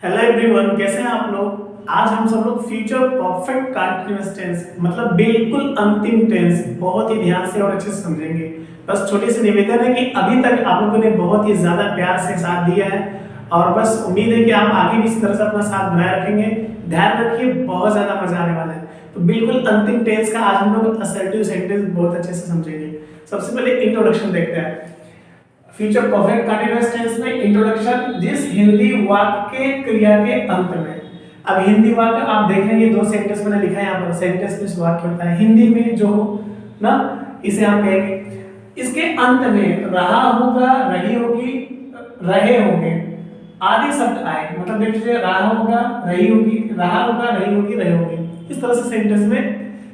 Hello everyone, कैसे हैं आप लोग। आज हम सब लोग फ्यूचर परफेक्ट कंटीन्यूअस टेंस मतलब बिल्कुल अंतिम टेंस बहुत ही ध्यान से और अच्छे से समझेंगे। बस छोटी सी निवेदन है कि अभी तक आप लोगों ने बहुत ही ज्यादा प्यार से साथ दिया है और बस उम्मीद है कि आप आगे भी इस तरह से अपना साथ बनाए रखेंगे। ध्यान रखिए, बहुत ज्यादा मजा आने वाला है। तो बिल्कुल अंतिम टेंस का आज हम लोग असर्टिव सेंटेंस बहुत अच्छे से समझेंगे। सबसे पहले इंट्रोडक्शन देखते हैं। फ्यूचर परफेक्ट कंटीन्यूअस टेंस में इंट्रोडक्शन, जिस हिंदी वाक्य के क्रिया के अंत में। अब हिंदी वाक्य आप देख रहे हैं, ये दो सेंटेंस मैंने लिखा है यहाँ पर। सेंटेंस में वाक्य होता है हिंदी में जो हो ना, इसे आप कहेंगे इसके अंत में रहा होगा, रही होगी, रहे होंगे आदि शब्द आए। मतलब देख लीजिए, रहा होगा, रही होगी, रहा होगा, रही होगी, रहे होंगे। इस तरह से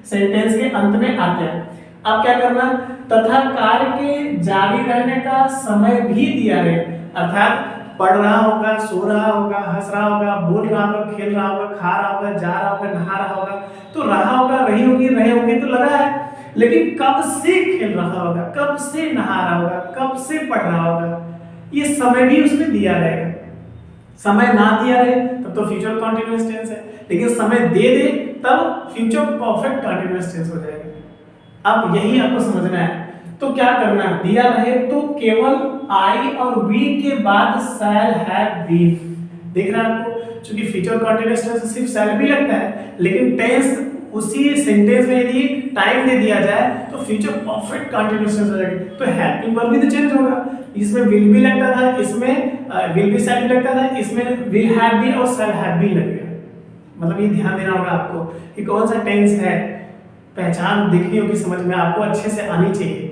सेंटेंस के अंत में आते हैं। अब क्या करना, तथा कार्य के जारी रहने का समय भी दिया है। अर्थात पढ़ रहा होगा, सो रहा होगा, हंस रहा होगा, बोल रहा होगा, खेल रहा होगा, खा रहा होगा, जा रहा होगा, नहा रहा होगा। तो रहा होगा, रही होगी, रहे होंगे तो लगा है, लेकिन कब से खेल रहा होगा, कब से नहा रहा होगा, कब से पढ़ रहा होगा, ये समय भी उसमें दिया रहेगा। समय ना दिया रहे तब तो फ्यूचर कंटीन्यूअस टेंस है, लेकिन समय दे दे तब फ्यूचर परफेक्ट कंटीन्यूअस टेंस हो जाएगा। अब यही आपको समझना है। तो क्या करना है, दिया रहे तो केवल आई और वी के बाद शैल हैव बीन। देख रहे हैं आपको, क्योंकि फ्यूचर कंटीन्यूअस टेंस सिर्फ शैल भी लगता है, लेकिन टेंस उसी सेंटेंस में यदि टाइम दे दिया जाए तो फ्यूचर परफेक्ट कंटीन्यूअस टेंस हो जाएगा। तो हैव वर्ब भी तो चेंज होगा। इसमें विल भी लगता था, इसमें विल भी शैल भी लगता था, इसमें विल हैव बीन और शैल हैव बीन लगेगा। मतलब ये ध्यान देना होगा आपको कि कौन सा टेंस है, पहचान दिखनी होगी, समझ में आपको अच्छे से आनी चाहिए।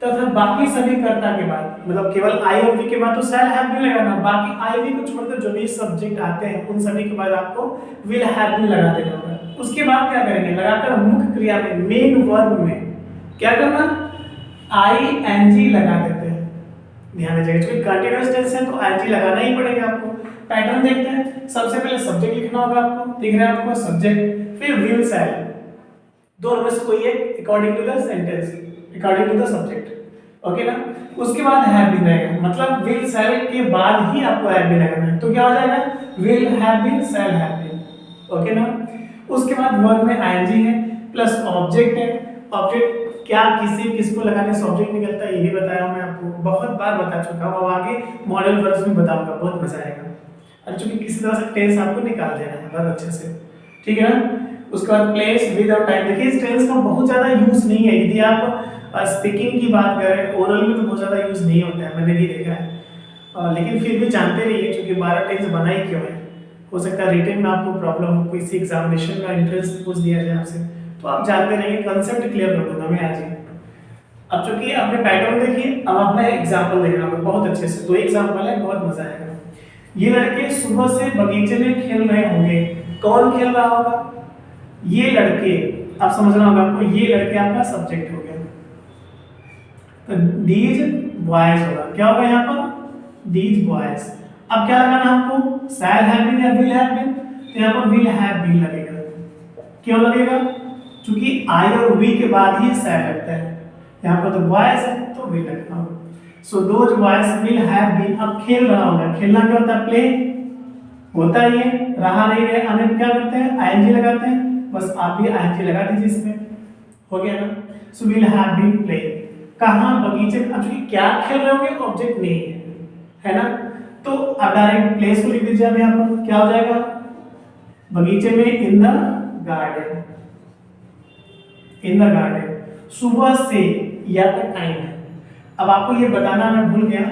तथा बाकी सभी कर्ता के बाद, मतलब केवल आई और वी के बाद तो शैल हैव बीन लगाना, बाकी आई वी को छोड़कर जो भी सब्जेक्ट आते हैं उन सभी के बाद आपको विल हैव बीन लगा देना होगा। उसके बाद क्या करेंगे, लगाकर मुख्य क्रिया में, मेन वर्ब में क्या करना, आई एन जी लगा देते हैं। ध्यान दीजिएगा, क्योंकि कंटीन्यूअस टेंस है तो आई एन जी लगाना ही पड़ेगा आपको। पैटर्न देखते हैं। सबसे पहले सब्जेक्ट लिखना होगा आपको, दिख रहा है आपको सब्जेक्ट, फिर विल शैल, दोनों में से कोई एक according to the sentence, according to the subject. Okay ना। उसके बाद हैव बीन रहेगा, मतलब विल शैल के बाद ही आपको हैव बीन लगाना है। तो क्या हो जाएगा, will have been, shall have been. Okay ना। उसके बाद वर्ब में आईएनजी है प्लस ऑब्जेक्ट है। ऑब्जेक्ट क्या किसी किसको लगाने से ऑब्जेक्ट निकलता है, ये भी बताया मैं आपको, बहुत बार बता चुका हूं। अब आगे मॉडल वर्ब्स में बताऊंगा, बहुत मजा आएगा। अब चूंकि किसी तरह से टेंस आपको निकाल देना है बहुत अच्छे से, ठीक है ना। उसके बाद प्लेस विद और टाइम। देखिए इस टेंस का बहुत ज्यादा यूज नहीं है। यदि आप स्पीकिंग की बात करें, ओरल में तो बहुत ज्यादा यूज नहीं होता है, मैंने भी देखा है। लेकिन फिर भी जानते रहिए, क्योंकि 12 टेंस बना ही क्यों है। हो सकता है रिटन में आपको प्रॉब्लम हो, किसी एग्जामिनेशन का इंट्रेंस पूछ दिया जाए आपसे, तो आप जानते रहिए, कंसेप्ट क्लियर कर दूंगा मैं आज ही। अब चूंकि आपने पैटर्न देखिए, अब आपने एग्जाम्पल देखना होगा बहुत अच्छे से। दो एग्जाम्पल है, बहुत मजा आएगा। ये लड़के सुबह से बगीचे में खेल रहे होंगे। कौन खेल रहा होगा, ये लड़के। आप समझना होगा आपको, ये लड़के आपका सब्जेक्ट हो गया, तो दीज बॉयज होगा। क्या होगा यहाँ पर, दीज बॉयज। अब क्या लगाना आपको, शैल हैव बीन या विल हैव बीन। तो यहाँ पर विल हैव बीन लगेगा। क्यों लगेगा, क्योंकि आई और वी के बाद ही शैल लगता है। यहाँ पर तो बॉयज है तो विल लगना होगा। So those boys will have been. अब खेल रहा होगा, खेलना क्या होता है, प्ले होता ही है। रहा नहीं रहे, आने में क्या करते हैं, आईएनजी लगाते हैं। बस आप भी आईएनजी लगा दीजिए इसमें, हो गया ना। So will have been play. कहां, बगीचे में। अब क्या खेल रहे होंगे, ऑब्जेक्ट नहीं है ना। तो अब डायरेक्ट प्लेस को लिख दीजिए। अब यहाँ पर क्या हो जाएगा, बगीचे में, इन the garden, in the garden. सुबह से या तो टाइम है। अब आपको ये बताना मैं भूल गया,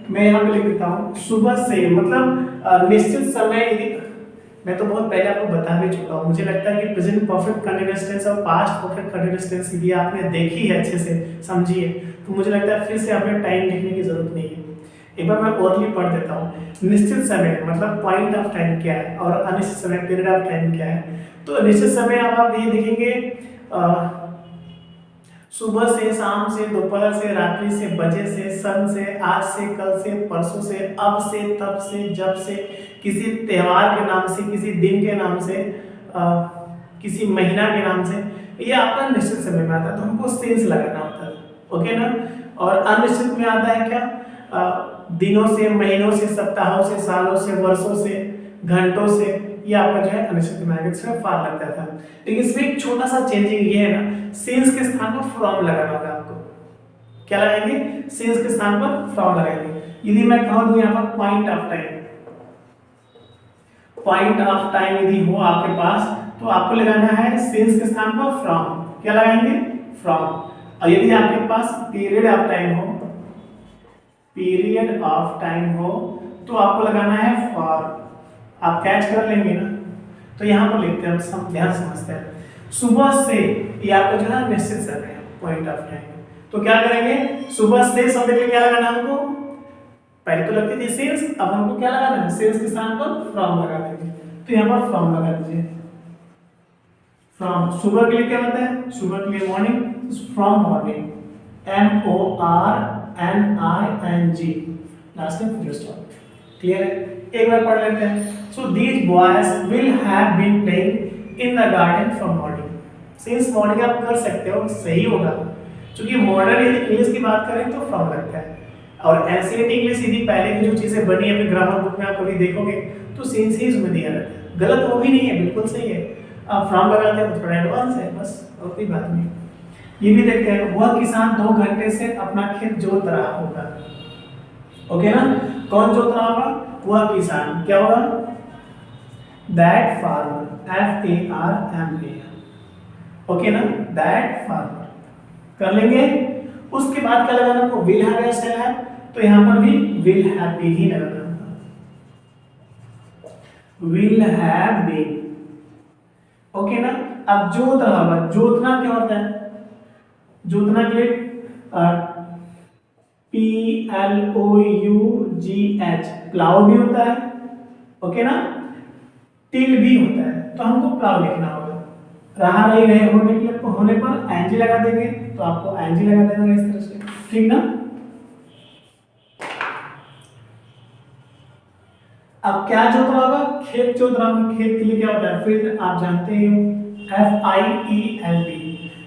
मैं यहाँ पे लिख देता हूँ। सुबह से मतलब निश्चित समय। यदि मैं तो बहुत पहले आपको बता भी चुका हूँ, मुझे लगता है कि प्रेजेंट परफेक्ट कंटीन्यूअस टेंस और पास्ट परफेक्ट कंटीन्यूअस टेंस यदि आपने देखी है अच्छे से, समझी है, तो मुझे लगता है फिर से आपने टाइम लिखने की जरूरत नहीं है। एक बार मैं ओरली पढ़ देता हूँ। निश्चित समय मतलब पॉइंट ऑफ टाइम क्या है, और अनिश्चित समय पीरियड ऑफ टाइम क्या है। तो निश्चित समय अब आप ये देखेंगे, सुबह से, शाम से, दोपहर से, रात्रि से, बजे से, सन से, आज से, कल से, परसों से, अब से, तब से, जब से, किसी त्योहार के नाम से, किसी दिन के नाम से, किसी महीना के नाम से, ये आपका निश्चित समय में आता है, तो हमको सेंस लगाना होता है। ओके ना। और अनिश्चित में आता है क्या, दिनों से, महीनों से, सप्ताहों से, सालों से, वर्षों से, घंटों से, ये आपका जो है अनिश्चित में आएगा, इसमें फार लगता था। लेकिन इसमें एक छोटा सा चेंजिंग ये है ना, सिंस के स्थान पर फ्रॉम लगाना होगा आपको। क्या लगाएंगे? सिंस के स्थान पर फ्रॉम लगाएंगे। यदि मैं कह दूं यहाँ पर point of time, point of time यदि हो आपके पास, तो आपको लगाना है सिंस के स्थान पर फ्रॉम। क्या लगाएंगे? फ्रॉम। और यदि आपके पास पीरियड ऑफ टाइम हो, पीरियड ऑफ टाइम हो, तो आपको लगाना है फॉर। आप कैच कर लेंगे ना, तो यहाँ पर लिखते हैं, हम ध्यान समझते हैं। सुबह से, ये आपको जो है निश्चित समय है, पॉइंट ऑफ टाइम। तो क्या करेंगे? सुबह से शब्द के लिए क्या लगाना है हमको? पहले तो लगती थी सिंस, अब हमको क्या लगाना है? सिंस के स्थान पर फ्रॉम लगा देंगे। तो यहाँ पर फ्रॉम लगा दीजिए। फ्रॉम सुबह के लिए क्या होता है? सुबह के लिए morning, from morning, MORNING, last में फुल स्टॉप। क्लियर है? एक बार पढ़ लेते हैं। So these boys will have been playing in the garden from morning. Since morning आप कर सकते हो, सही होगा, क्योंकि मॉडर्न यदि इंग्लिश की बात करें तो फ्रॉम लगता है। और एनसीईआरटी इंग्लिश यदि पहले की जो चीजें बनी है अपनी ग्रामर बुक में आप कभी देखोगे तो सिंस ही उसमें दिया रहता है। गलत वो भी नहीं है, बिल्कुल सही है। आप फ्रॉम लगाते हैं तो थोड़ा एडवांस है, बस और कोई बात नहीं। ये भी देखते हैं, वह किसान 2 घंटे से अपना खेत जोत रहा होगा। ओके ना? कौन जोत रहा होगा? वह किसान। क्या होगा? That farmer, FARMER। ओके ना? दैट फार्मर कर लेंगे। उसके बाद क्या लगाना आपको? विल हैव या शैल हैव, तो यहां पर भी विल हैव बीन ही लगाना। Will have been. ओके ना? अब जोत रहा होगा, जोतना क्या होता है? जोतना के लिए PLOUGH, प्लाउ भी होता है। ओके ना? टिल भी होता है, तो हमको प्लाउ लिखना होगा। रहा नहीं रहे होने के लिए होने पर एनजी लगा देंगे, तो आपको एनजी लगा देना है इस तरह से, ठीक ना? अब क्या जोत रहा होगा? खेत जोत रहा होगा। खेत के लिए क्या होता है? फील्ड आप जानते ही हो, FIELD।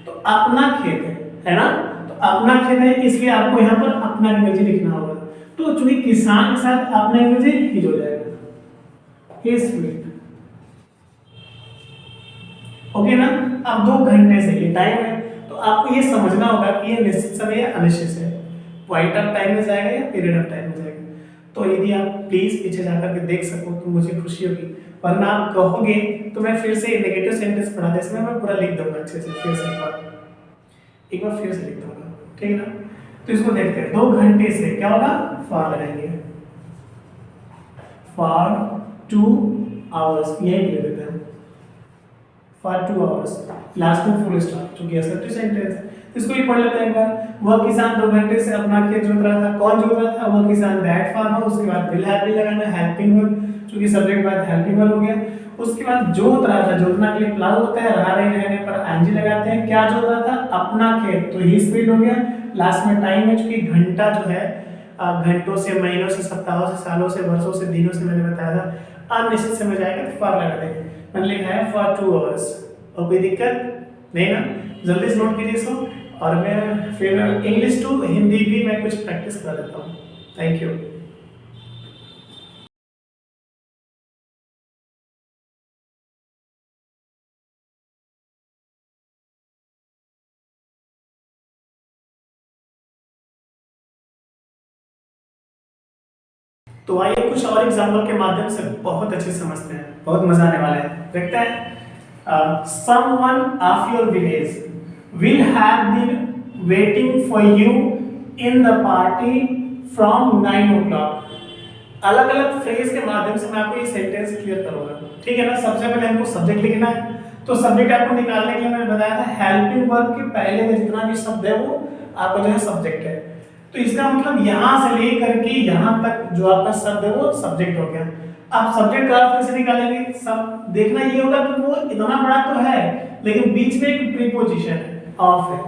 तो अपना खेत है ना? तो अपना खेत है, इसलिए आपको यहाँ पर अपना इंग्रेजी लिखना होगा। तो चूंकि किसान के साथ अपना इंग्रेजी हिज हो जाएगा, हिज फील्ड। ओके ना? अब 2 घंटे से ये टाइम है, तो आपको ये समझना होगा कि ये निश्चित समय या अनिश्चित है, पॉइंट ऑफ टाइम में जाएगा या पीरियड ऑफ टाइम में जाएगा। तो यदि आप प्लीज पीछे जाकर के देख सको तो मुझे खुशी होगी, वरना आप कहोगे तो मैं फिर से नेगेटिव सेंटेंस पढ़ा दे, इसमें मैं पूरा लिख दूंगा अच्छे से, फिर से एक बार फिर से लिख दूंगा, ठीक है ना? तो इसको देखते हैं। 2 घंटे से क्या होगा? फॉर लगाएंगे, फॉर 2 आवर्स, यही लिख देते हैं, फॉर 2 आवर्स, लास्ट में फुल स्टॉप, क्योंकि असर्टिव सेंटेंस है। इसको भी पढ़ लेते हैं एक बार। वह किसान 2 घंटे से अपना खेत जोत रहा था। कौन जोत रहा था? वह किसान, दैट फार्मर। उसके बाद विल हैव भी लगाना, हेल्पिंग वर्ब, क्योंकि सब्जेक्ट बाद हेल्पिंग वर्ब हो गया। उसके बाद जोत रहा था, जोतना के लिए प्लाउ होता है, रहा नहीं रहने पर एनजी लगाते हैं। क्या जोत रहा था? अपना खेत, तो ही स्पीड हो गया। लास्ट में टाइम है, क्योंकि घंटा जो है घंटों से, महीनों से, सप्ताहों से, सालों से, वर्षों से, दिनों से मैंने बताया था, अनिश्चित समय जाएगा तो फॉर लगा देंगे। मैंने लिखा है फॉर 2 आवर्स। और कोई दिक्कत नहीं ना? जल्दी से नोट कीजिए इसको, और मैं फिर इंग्लिश टू हिंदी भी मैं कुछ प्रैक्टिस करा देता हूँ। Thank you. तो आइए कुछ और एग्जाम्पल के माध्यम से बहुत अच्छे समझते हैं, बहुत मजा आने वाला है। देखते हैं। Someone of your village will have been waiting for you in the party from 9 o'clock। अलग अलग फ्रेज के माध्यम से मैं आपको ये सेंटेंस क्लियर करूंगा, ठीक है ना? सबसे पहले हमको सब्जेक्ट लिखना है, तो सब्जेक्ट आपको निकालने के लिए मैंने बताया था हेल्पिंग वर्ब के पहले का जितना भी शब्द है वो आपका जो है सब्जेक्ट है। तो इसका मतलब यहाँ से लेकर के यहाँ तक जो आपका शब्द है वो सब्जेक्ट हो गया। आप सब्जेक्ट का अर्थ कैसे निकालेंगे? सब देखना ये होगा कि वो इतना बड़ा तो है लेकिन बीच में एक प्रीपोजिशन है, ऑफ है,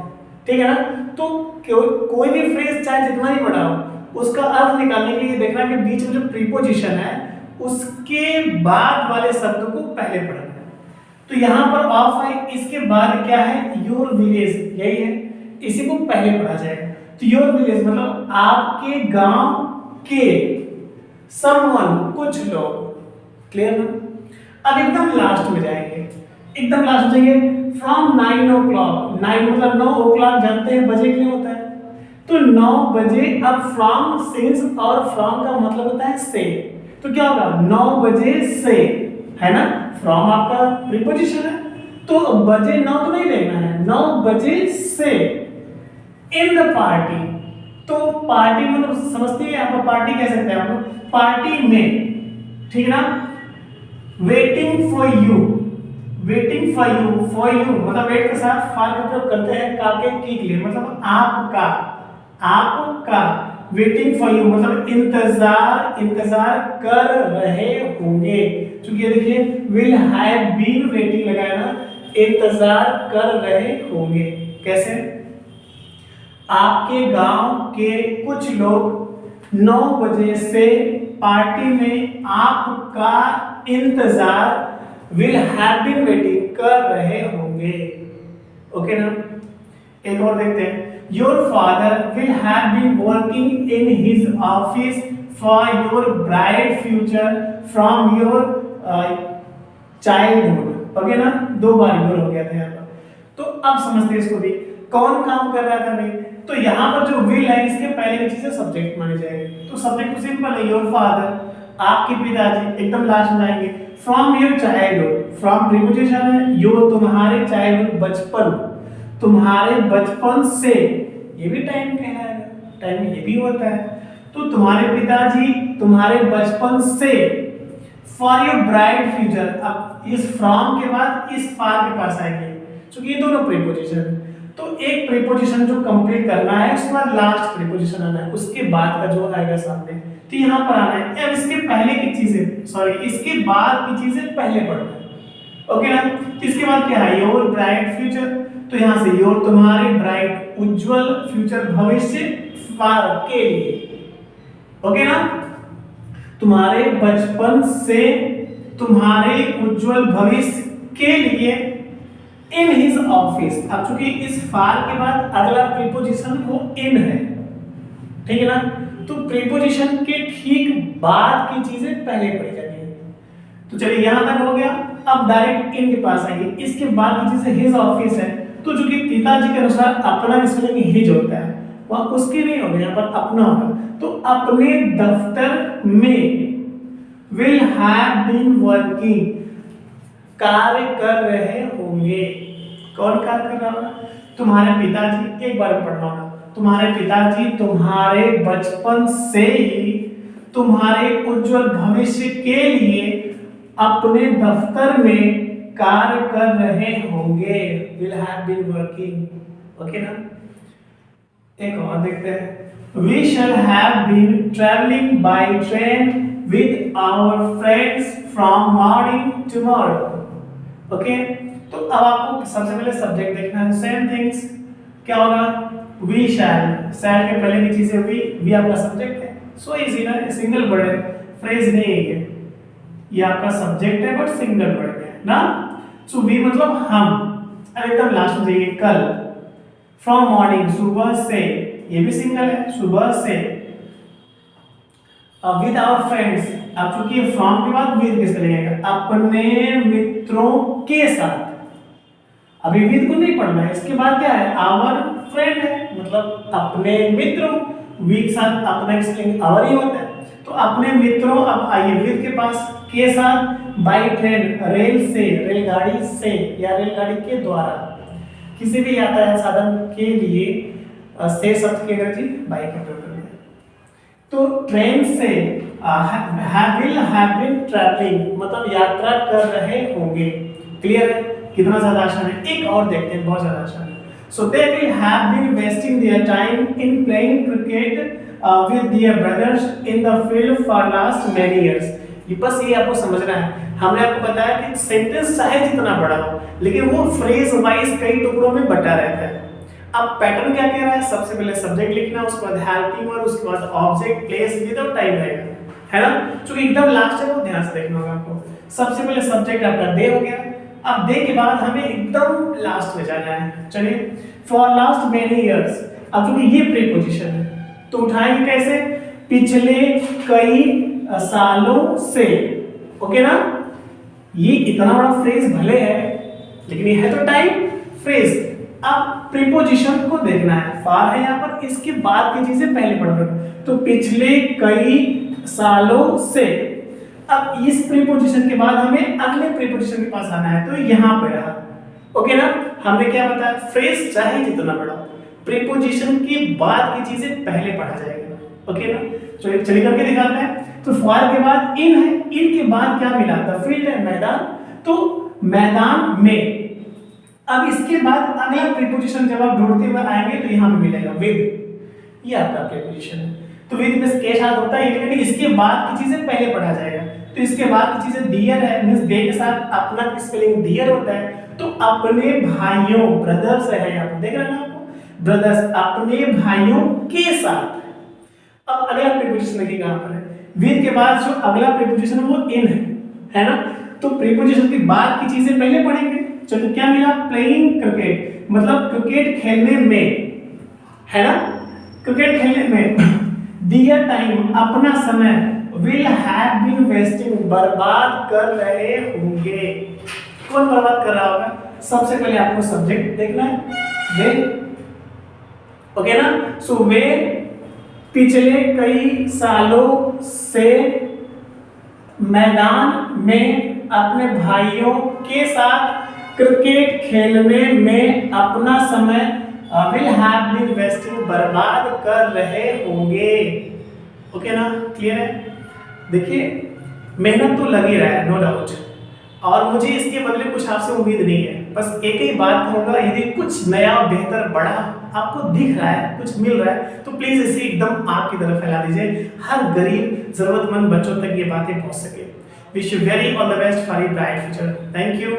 ठीक है ना? तो कोई भी फ्रेज चाहे जितना ही बड़ा हो, उसका अर्थ निकालने के लिए देखना कि बीच में जो प्रीपोजिशन है उसके बाद वाले शब्द को पहले पढ़ना है। तो यहाँ पर ऑफ है, इसके बाद क्या है? योर विलेज, यही है, इसी को पहले पढ़ा जाएगा। तो योर विलेज मतलब आपके गांव के, समवन कुछ लोग, क्लियर ना? अब एकदम लास्ट में जाएंगे, एकदम लास्ट में जाएंगे। फ्रॉम 9 o'clock, 9 मतलब 9 o'clock जानते हैं बजे के लिए होता है, तो 9 बजे। अब फ्रॉम सिंस और फ्रॉम का मतलब होता है से, तो क्या होगा 9 बजे से, है ना? फ्रॉम आपका प्रीपोजिशन है, तो बजे 9 तो नहीं लेना है, 9 बजे से इन द पार्टी। तो पार्टी मतलब समझते हैं आप, पार्टी कह सकते हैं आप लोग, पार्टी में, ठीक ना? Waiting for you, waiting for you, for you मतलब वेट के साथ फॉर का प्रयोग करते हैं का के की के लिए, मतलब आपका, आपका। वेटिंग फॉर यू मतलब इंतजार, इंतजार कर रहे होंगे। क्योंकि ये देखिए विल हैव बीन वेटिंग लगाया ना, इंतजार कर रहे होंगे। कैसे? आपके गांव के कुछ लोग 9 बजे से पार्टी में आपका इंतजार विल हैव बीन वेटिंग कर रहे होंगे। ओके ना? एक और देखते हैं। Your father will have been working in his office for your bright future from your childhood. Okay ना? 2 बार यूज हो गया था यहाँ पर। तो अब समझते हैं इसको भी, कौन काम कर रहा था भाई? तो यहाँ पर जो विल है इसके पहले की चीजें सब्जेक्ट मानी जाएगी। तो सब्जेक्ट तो सिंपल है, योर फादर आपके पिताजी, एकदम लास्ट में आएंगे। From your childhood, from preposition है, योर तुम्हारे, चाइल्डहुड बचपन, तुम्हारे बचपन से, ये भी टाइम कहलाएगा, टाइम ये भी होता है। तो तुम्हारे पिताजी तुम्हारे बचपन से, फॉर योर ब्राइट फ्यूचर। अब इस फ्रॉम के बाद इस फार के पास आएंगे, क्योंकि ये दोनों प्रीपोजिशन, तो एक प्रीपोजिशन जो कंप्लीट करना है उसके बाद लास्ट प्रीपोजिशन आना है, उसके बाद का जो आएगा सामने, तो यहाँ पर आना है। अब इसके पहले की चीजें, सॉरी इसके बाद की चीजें पहले पढ़ना है। ओके ना? इसके बाद क्या है? योर ब्राइट फ्यूचर, तो यहाँ से योर तुम्हारे, ब्राइट उज्जवल, फ्यूचर भविष्य, फार के लिए। ओके ना? तुम्हारे बचपन से तुम्हारे उज्जवल भविष्य के लिए इन हिज ऑफिस। अब चूंकि इस फार के बाद अगला प्रीपोजिशन वो इन है, ठीक है ना? तो प्रीपोजिशन के ठीक बाद की चीजें पहले पढ़ी जाती है। तो चलिए यहां तक हो गया। अब डायरेक्ट इन के पास आएंगे। इसके बाद की चीजें हिज ऑफिस है, तो चूंकि पिताजी के अनुसार अपना स्पेलिंग हिज होता है, वह उसकी नहीं होगा, यहाँ पर अपना होगा। तो अपने दफ्तर में विल हैव बीन वर्किंग, कार्य कर रहे होंगे। कौन कार्य कर रहा होगा? तुम्हारे पिताजी। एक बार पढ़ना होगा, तुम्हारे पिताजी तुम्हारे बचपन से ही तुम्हारे उज्जवल भविष्य के लिए अपने दफ्तर में कार्य कर रहे होंगे। Will have been working. Okay ना? एक और देखते हैं। We shall have been traveling by train with our friends from morning tomorrow. Okay? तो अब आपको सबसे पहले सब्जेक्ट देखना है। सेम थिंग्स क्या होगा? We shall, shall के पहले की चीजें we आपका सब्जेक्ट है। सो इजी ना, सिंगल वर्ड है, फ्रेज नहीं है ये। ये आपका सब्जेक्ट है बट सिंगल वर्ड है ना? सो we मतलब हम। अब एकदम लास्ट में जाइए, कल। फ्रॉम मॉर्निंग सुबह से, ये भी सिंगल है, सुबह से। विद आवर फ्रेंड्स, अब चूंकि फ्रॉम के बाद विद किसका लगेगा? अपने मित्रों के साथ। अभी विद को नहीं पढ़ना है, इसके बाद क्या है? आवर फ्रेंड है, मतलब अपने मित्रों। वी के साथ अपना स्पेलिंग आवर ही होता है, तो अपने मित्रों। अब आइए विद के पास, के साथ, बाई ट्रेन, रेल से, रेलगाड़ी से या रेलगाड़ी के द्वारा, किसी भी यातायात साधन के लिए से शब्द की अंग्रेजी बाई का प्रयोग करना है। तो ट्रेन से विल हैव बीन ट्रैवलिंग मतलब यात्रा कर रहे होंगे। क्लियर है? कितना ज्यादा आसान है। एक और देखते हैं, बहुत ज्यादा आसान है। So they will have been wasting their time in playing cricket with their brothers in the field for last many years. ये बस ये आपको समझना है। हमने आपको बताया कि सेंटेंस चाहे जितना बड़ा हो, लेकिन वो फ्रेज वाइज कई टुकड़ों में बटा रहता है। अब पैटर्न क्या कह रहा है? सबसे पहले सब्जेक्ट लिखना, उसके बाद हेल्पिंग वर्ब, उसके बाद ऑब्जेक्ट, प्लेस, विदाउट टाइम रहेगा, है ना? क्योंकि एकदम लास्ट है, वो ध्यान से देखना होगा आपको। सबसे पहले सब्जेक्ट आपका दे हो गया। अब दे के बाद हमें एकदम लास्ट में जाना है। चलिए, फॉर लास्ट मेनी इयर्स। अब क्योंकि ये प्रीपोजिशन है, तो उठाएंगे कैसे? पिछले कई सालों से। ओके ना। ये इतना बड़ा फ्रेज भले है लेकिन ये है तो टाइम फ्रेज। अब प्रीपोजिशन को देखना है, फॉर है यहाँ पर, इसके बाद की चीजें पहले पढ़ रहे हो, तो पिछले कई सालों से। अब इस प्रीपोजिशन के बाद हमें अगले प्रीपोजिशन के पास आना है, तो यहाँ पे रहा। ओके ना, हमने क्या बताया, फ्रेज चाहे जितना बड़ा, प्रीपोजिशन के बाद की चीजें पहले पढ़ा जाएगा। ओके ना, तो चलिए करके दिखाते हैं। तो फॉर के बाद इन है, इन के बाद क्या मिला, द फील्ड है, मैदान, तो मैदान में। अब इसके बाद अगला प्रीपोजिशन जब आप ढूंढते हुए आएंगे तो यहाँ पे मिलेगा विद, ये आपका प्रीपोजिशन है। तो विद में के साथ होता है, लेकिन इसके बाद की चीजें पहले पढ़ा जाएगा। तो इसके बाद की चीजें डियर है, मींस दे के साथ अपना स्पेलिंग डियर होता है, तो अपने भाइयों, ब्रदर्स है यहाँ पे, देख रहे हैं ना आपको, ब्रदर्स, अपने भाइयों के साथ। अब अगला प्रीपोजिशन देखिए कहां पर है, विद के बाद जो अगला प्रीपोजिशन है वो इन है ना। तो प्रीपोजिशन के बाद की चीजें पहले पढ़ेंगे। चलो क्या मिला, प्लेइंग क्रिकेट, मतलब क्रिकेट खेलने में, है ना, क्रिकेट खेलने में। दियर टाइम, अपना समय, विल हैव बीन वेस्टिंग, बर्बाद कर रहे होंगे। कौन बर्बाद कर रहा होगा, सबसे पहले आपको सब्जेक्ट देखना है, वे। ओके ना, सो वे पिछले कई सालों से मैदान में अपने भाइयों के साथ क्रिकेट खेलने में अपना समय विल हैव बीन वेस्टिंग, बर्बाद कर रहे होंगे। ओके ना, क्लियर है। देखिए मेहनत तो लग ही रहा है, नो डाउट, और मुझे इसके बदले कुछ आपसे उम्मीद नहीं है। बस एक ही बात कहूंगा, यदि कुछ नया बेहतर बड़ा आपको दिख रहा है, कुछ मिल रहा है, तो प्लीज इसे एकदम आपकी तरफ फैला दीजिए, हर गरीब जरूरतमंद बच्चों तक ये बातें पहुंच सके। Wish you very all the best for your bright future. Thank you.